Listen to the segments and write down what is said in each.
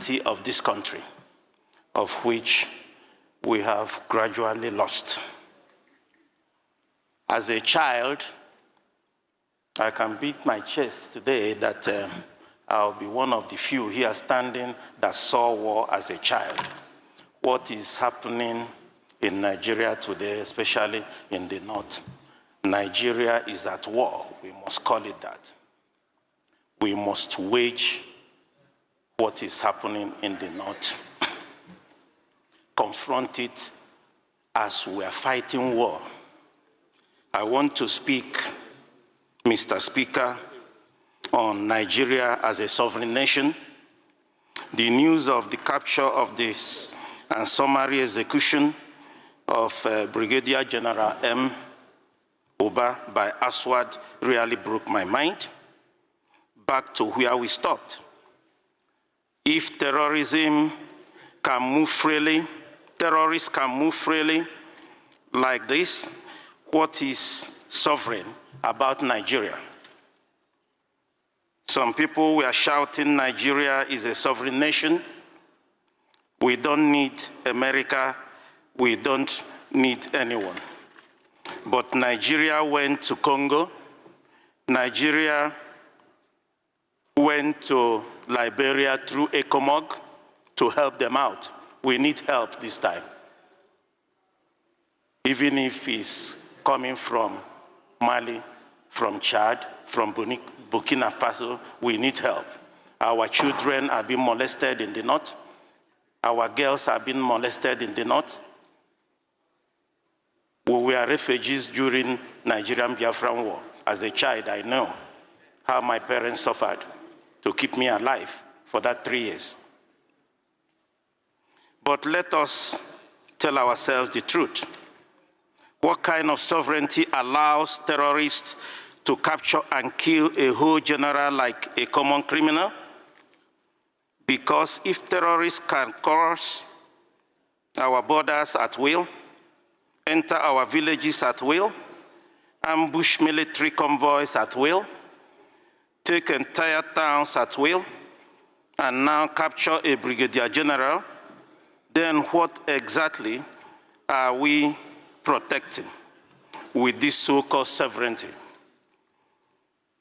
sovereignty of this country, of which we have gradually lost. As a child, I can beat my chest today that I'll be one of the few here standing that saw war as a child. What is happening in Nigeria today, especially in the north, Nigeria is at war. We must call it that. We must wage what is happening in the north, confront it as we are fighting war. I want to speak, Mr. Speaker, on Nigeria as a sovereign nation. The news of the capture of this and summary execution of Brigadier General M. Uba by Aswad really broke my mind. Back to where we stopped. If terrorism can move freely, terrorists can move freely like this, what is sovereign about Nigeria? Some people were shouting Nigeria is a sovereign nation. We don't need America. We don't need anyone. But Nigeria went to Congo. Nigeria went to Liberia through ECOMOG to help them out. We need help this time. Even if it's coming from Mali, from Chad, from Burkina Faso, we need help. Our children are being molested in the north. Our girls are being molested in the north. We were refugees during Nigerian Biafran War. As a child, I know how my parents suffered to keep me alive for that 3 years. But let us tell ourselves the truth. What kind of sovereignty allows terrorists to capture and kill a whole general like a common criminal? Because if terrorists can cross our borders at will, enter our villages at will, ambush military convoys at will, take entire towns at will, and now capture a brigadier general, then what exactly are we protecting with this so-called sovereignty?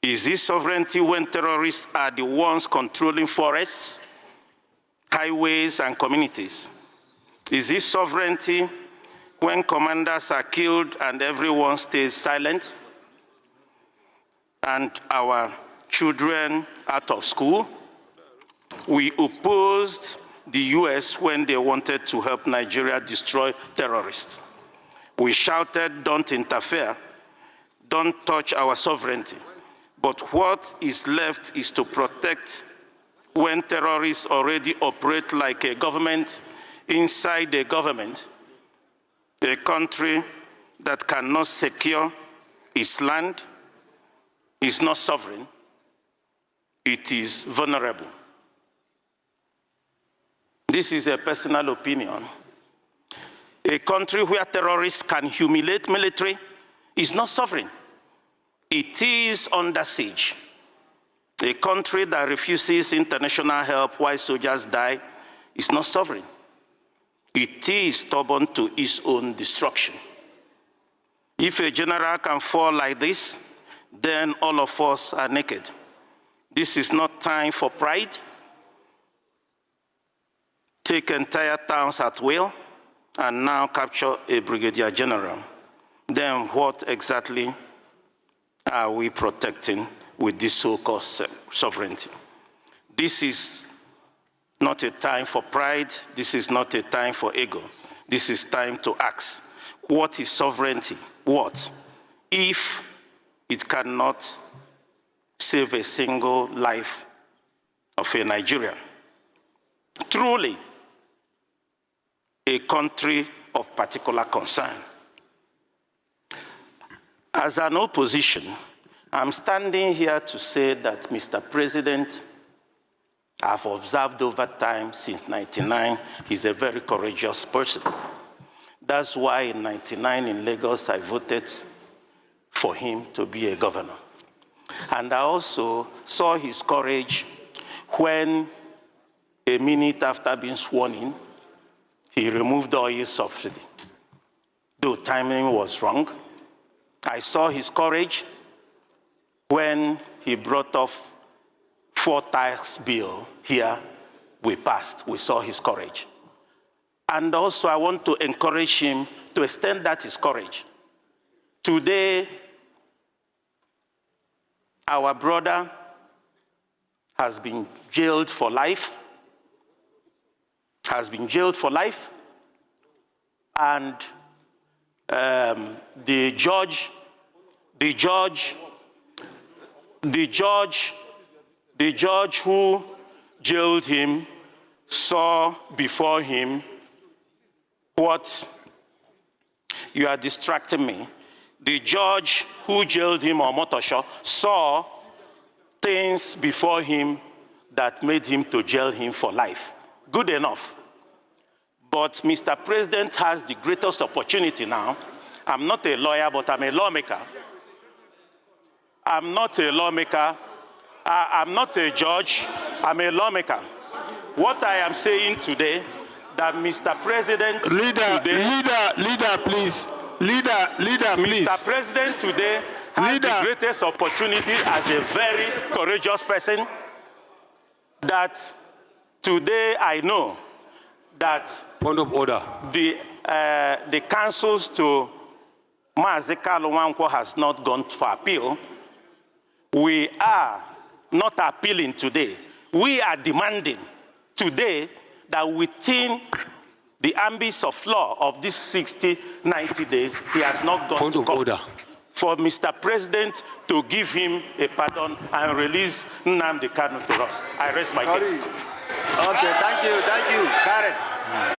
Is this sovereignty when terrorists are the ones controlling forests, highways, and communities? Is this sovereignty when commanders are killed and everyone stays silent, and our children out of school? We opposed the US when they wanted to help Nigeria destroy terrorists. We shouted, don't interfere, don't touch our sovereignty. But what is left is to protect when terrorists already operate like a government inside a government, a country that cannot secure its land is not sovereign, it is vulnerable. This is a personal opinion. A country where terrorists can humiliate military is not sovereign. It is under siege. A country that refuses international help while soldiers die is not sovereign. It is stubborn to its own destruction. If a general can fall like this, then all of us are naked. This is not time for pride. Take entire towns at will, and now capture a brigadier general. Then what exactly are we protecting with this so-called sovereignty? This is not a time for pride. This is not a time for ego. This is time to ask, what is sovereignty? What? If it cannot save a single life of a Nigerian. Truly, a country of particular concern. As an opposition, I'm standing here to say that, Mr. President, I've observed over time since '99, he's a very courageous person. That's why in '99 in Lagos, I voted for him to be a governor. And I also saw his courage when a minute after being sworn in, he removed all his subsidy. Though timing was wrong, I saw his courage when he brought off 4 tax bill here. We passed. We saw his courage. And also, I want to encourage him to extend that his courage. Today, our brother has been jailed for life, and the judge who jailed him saw before him what you are distracting me. The judge who jailed him on Motosho saw things before him that made him to jail him for life. Good enough. But Mr. President has the greatest opportunity now. I'm not a lawyer, but I'm a lawmaker. I'm not a lawmaker. I'm not a judge. I'm a lawmaker. What I am saying today, that Mr. President Leader, please. Mr. President today has the greatest opportunity as a very courageous person, that today I know that point of order. The counsels to Mazi Kalu Nwankwo has not gone for appeal. We are not appealing today. We are demanding today that within the ambit of law of these 60, 90 days, he has not gone point to of court. order. For Mr. President to give him a pardon and release Nnamdi Kanu to us. I rest my case. Okay, thank you, Karen.